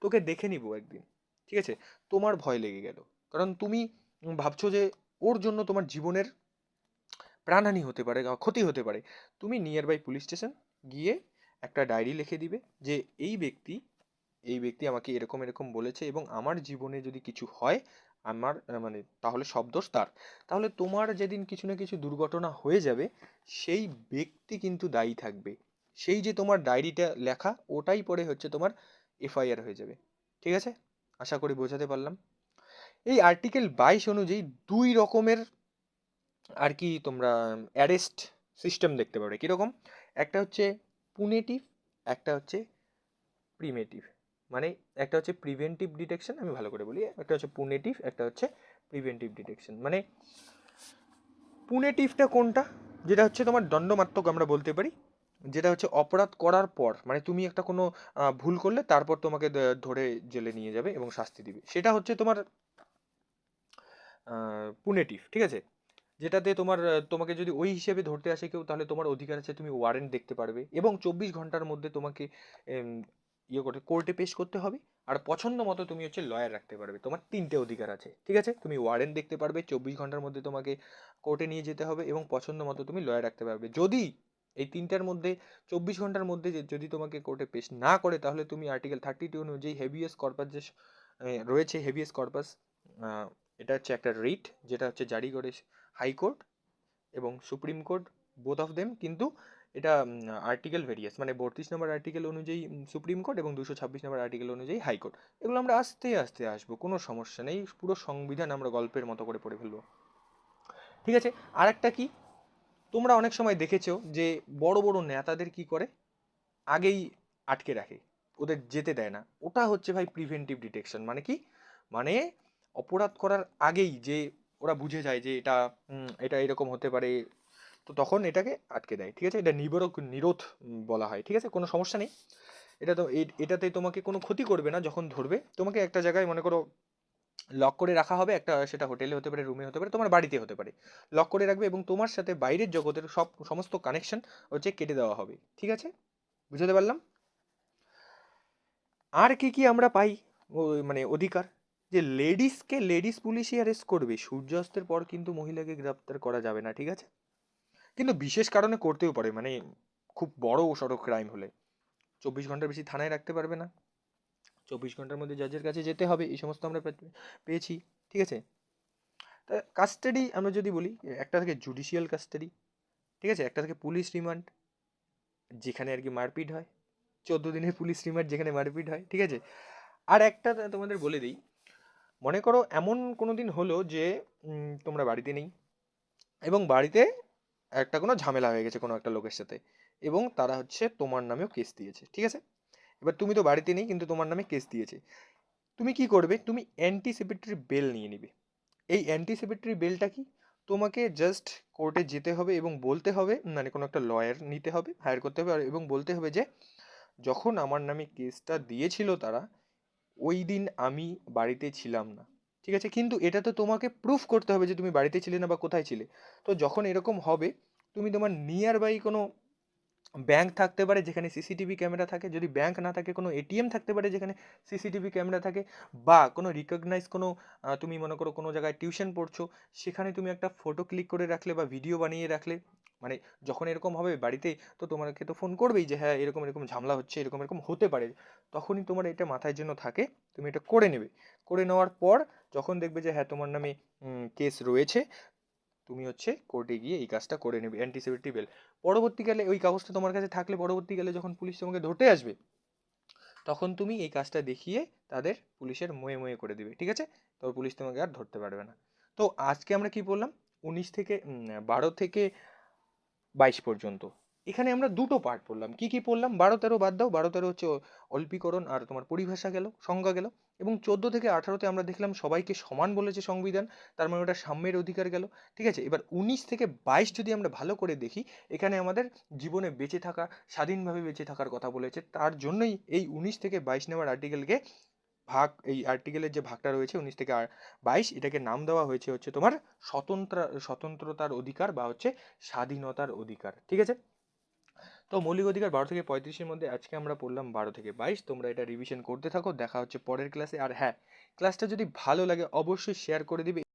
তোকে দেখে নিব একদিন, ঠিক আছে, তোমার ভয় লেগে গেল, কারণ তুমি ভাবছো যে ওর জন্য তোমার জীবনের প্রাণহানি হতে পারে, ক্ষতি হতে পারে। তুমি নিয়ার বাই পুলিশ স্টেশন গিয়ে একটা ডায়েরি লিখে দিবে, যে এই ব্যক্তি আমাকে এরকম এরকম বলেছে, এবং আমার জীবনে যদি কিছু হয়, আমার মানে তাহলে সব দোষ তার। তাহলে তোমার যেদিন কিছু না কিছু দুর্ঘটনা হয়ে যাবে, সেই ব্যক্তি কিন্তু দায়ী থাকবে। সেই যে তোমার ডায়েরিটা লেখা, ওটাই পরে হচ্ছে তোমার এফআইআর হয়ে যাবে, ঠিক আছে। আশা করি বোঝাতে পারলাম। এই আর্টিকেল 22 অনুযায়ী দুই রকমের আর কি তোমরা অ্যারেস্ট সিস্টেম দেখতে পাবে, কীরকম, একটা হচ্ছে পুনেটিভ, একটা হচ্ছে প্রিমেটিভ। মানে একটা হচ্ছে প্রিভেন্টিভ ডিটেকশন, আমি ভালো করে বলি, একটা হচ্ছে পুনেটিভ, একটা হচ্ছে প্রিভেন্টিভ ডিটেকশন। মানে পুনেটিভটা কোনটা, যেটা হচ্ছে তোমার দণ্ডমাত্মক আমরা বলতে পারি, যেটা হচ্ছে অপরাধ করার পর, মানে তুমি একটা কোনো ভুল করলে তারপর তোমাকে ধরে জেলে নিয়ে যাবে এবং শাস্তি দিবে, সেটা হচ্ছে তোমার পুনেটিভ, ঠিক আছে। যেটাতে তোমার তোমাকে যদি ওই হিসেবে ধরতে আসে কেউ, তাহলে তোমার অধিকার আছে, তুমি ওয়ারেন্ট দেখতে পারবে, এবং 24 ঘন্টার মধ্যে তোমাকে ইয়ে করে কোর্টে পেশ করতে হবে। আর পছন্দ মতো তুমি হচ্ছে লয়ার রাখতে পারবে, তোমার তিনটে অধিকার আছে, ঠিক আছে। তুমি ওয়ারেন্ট দেখতে পারবে, 24 ঘন্টার মধ্যে তোমাকে কোর্টে নিয়ে যেতে হবে, এবং পছন্দ মতো তুমি লয়ার রাখতে পারবে। যদি এই তিনটার মধ্যে 24 ঘন্টার মধ্যে যদি তোমাকে কোর্টে পেশ না করে, তাহলে তুমি আর্টিকেল 32 অনুযায়ী হেভিয়াস কর্পাস যে রয়েছে, হেভিয়াস কর্পাস, এটা হচ্ছে একটা রিট, যেটা হচ্ছে জারি করে হাইকোর্ট এবং supreme court, both of them, কিন্তু এটা আর্টিকেল ভেরিয়াস, মানে 32 নম্বর আর্টিকেল অনুযায়ী সুপ্রিম কোর্ট, এবং 226 নম্বর আর্টিকেল অনুযায়ী হাইকোর্ট। এগুলো আমরা আস্তে আস্তে আসবো, কোনো সমস্যা নেই, পুরো সংবিধান আমরা গল্পের মতো করে পড়ে ফেলবো, ঠিক আছে। আর একটা কি, তোমরা অনেক সময় দেখেছো যে বড় বড় নেতাদের কি করে, আগেই আটকে রাখে, ওদের যেতে দেয় না, ওটা হচ্ছে ভাই প্রিভেন্টিভ ডিটেকশন। মানে কি, মানে অপরাধ করার আগেই যে ওরা বুঝে যায় যে এটা এটা এরকম হতে পারে, তো তখন এটাকে আটকে দেয়, ঠিক আছে। এটা নিরোধ বলা হয়, ঠিক আছে, কোনো সমস্যা নেই। এটা তো এটাতে তোমাকে কোনো ক্ষতি করবে না, যখন ধরবে তোমাকে একটা জায়গায় মনে করো লক করে রাখা হবে, একটা সেটা হোটেলে হতে পারে, রুমে হতে পারে, তোমার বাড়িতে হতে পারে, লক করে রাখবে, এবং তোমার সাথে বাইরের জগতের সমস্ত কানেকশন হচ্ছে কেটে দেওয়া হবে, ঠিক আছে, বুঝতে পারলাম। আর কি কি আমরা পাই, মানে অধিকার, যে লেডিসকে লেডিস পুলিশই অ্যারেস্ট করবে, সূর্যাস্তের পর কিন্তু মহিলাকে গ্রেপ্তার করা যাবে না, ঠিক আছে। কিন্তু বিশেষ কারণে করতেও পারে, মানে খুব বড় সড়ক ক্রাইম হলে 24 ঘন্টার বেশি থানায় রাখতে পারবে না, 24 ঘন্টার মধ্যে জাজের কাছে যেতে হবে, এই সমস্ত আমরা পেয়েছি, ঠিক আছে। তা কাস্টাডি আমরা যদি বলি, একটা থাকে জুডিশিয়াল কাস্টাডি, ঠিক আছে? একটা থাকে পুলিশ রিমান্ড, যেখানে আর কি মারপিট হয়, 14 দিনের পুলিশ রিমান্ড যেখানে মারপিট হয়, ঠিক আছে? আর একটা তোমাদের বলে দিই, মনে করো এমন কোনো দিন হলো যে তোমরা বাড়িতে নেই, এবং বাড়িতে একটা কোনো ঝামেলা হয়ে গেছে কোনো একটা লোকের সাথে, এবং তারা হচ্ছে তোমার নামেও কেস দিয়েছে, ঠিক আছে? এবার তুমি তো বাড়িতে নেই কিন্তু তোমার নামে কেস দিয়েছে, তুমি কি করবে? তুমি অ্যান্টিসিপেটরি বেল নিয়ে নিবে। এই অ্যান্টিসিপেটরি বেলটা কি? তোমাকে জাস্ট কোর্টে যেতে হবে এবং বলতে হবে, মানে কোনো একটা লয়ার নিতে হবে, হায়ার করতে হবে, এবং বলতে হবে যে যখন আমার নামে কেসটা দিয়েছিল তারা, ওই দিন আমি বাড়িতে ছিলাম না, ঠিক আছে? কিন্তু এটা তো তোমাকে প্রুফ করতে হবে যে তুমি বাড়িতে ছিলে না বা কোথায় ছিলে। তো যখন এরকম হবে, তুমি তোমার নিয়ার বাই কোনো ব্যাংক থাকতে পারে যেখানে সিসিটিভি ক্যামেরা থাকে, যদি ব্যাংক না থাকে কোনো এটিএম থাকতে পারে যেখানে সিসিটিভি ক্যামেরা থাকে, বা কোনো রিকগনাইজ কোনো তুমি মনে করো কোনো জায়গায় টিউশন পড়ছো, সেখানে তুমি একটা ফটো ক্লিক করে রাখলে বা ভিডিও বানিয়ে রাখলে, মানে যখন এরকম হবে বাড়িতে, তো তোমাকে তো ফোন করবেই যে হ্যাঁ এরকম এরকম ঝামেলা হচ্ছে, এরকম এরকম হতে পারে, তখনই তোমার এটা মাথায় যেন থাকে, তুমি এটা করে নেবে। করে নেওয়ার পর যখন দেখবে যে হ্যাঁ তোমার নামে কেস রয়েছে, তুমি হচ্ছে কোর্টে গিয়ে এই কাজটা করে নেবে, অ্যান্টিসিপেটরি বেল। পরবর্তীকালে ওই কাগজটা তোমার কাছে থাকলে পরবর্তীকালে যখন পুলিশ তোমাকে ধরতে আসবে, তখন তুমি এই কাজটা দেখিয়ে তাদের পুলিশের মোয়ে মোয়ে করে দিবে, ঠিক আছে? তো পুলিশ তোমাকে আর ধরতে পারবে না। তো আজকে আমরা কি বললাম? 12 থেকে 22 পর্যন্ত। এখানে আমরা দুটো পার্ট পড়লাম। কি কি পড়লাম? 12-13 বাদ দাও, 12-13 হচ্ছে অল্পীকরণ আর তোমার পরিভাষা গেল, সংজ্ঞা গেল। এবং 14 থেকে 18-তে আমরা দেখলাম সবাইকে সমান বলেছে সংবিধান, তার মানে ওটা সাম্যের অধিকার গেল, ঠিক আছে? এবার 19 থেকে 22 যদি আমরা ভালো করে দেখি, এখানে আমাদের জীবনে বেঁচে থাকা, স্বাধীনভাবে বেঁচে থাকার কথা বলেছে, তার জন্যই এই 19 থেকে 22 নেওয়ার আর্টিকেলকে এই আর্টিকেলের যে ভাগটা রয়েছে 19 থেকে 22, এটাকে নাম দেওয়া হয়েছে হচ্ছে তোমার স্বতন্ত্রতার অধিকার বা হচ্ছে স্বাধীনতার অধিকার, ঠিক আছে? তো মৌলিক অধিকার 12 থেকে 35-এর মধ্যে আজকে আমরা পড়লাম 12 থেকে 22। তোমরা এটা রিভিশন করতে থাকো, দেখা হচ্ছে পরের ক্লাসে। আর হ্যাঁ, ক্লাসটা যদি ভালো লাগে অবশ্যই শেয়ার করে দিবে।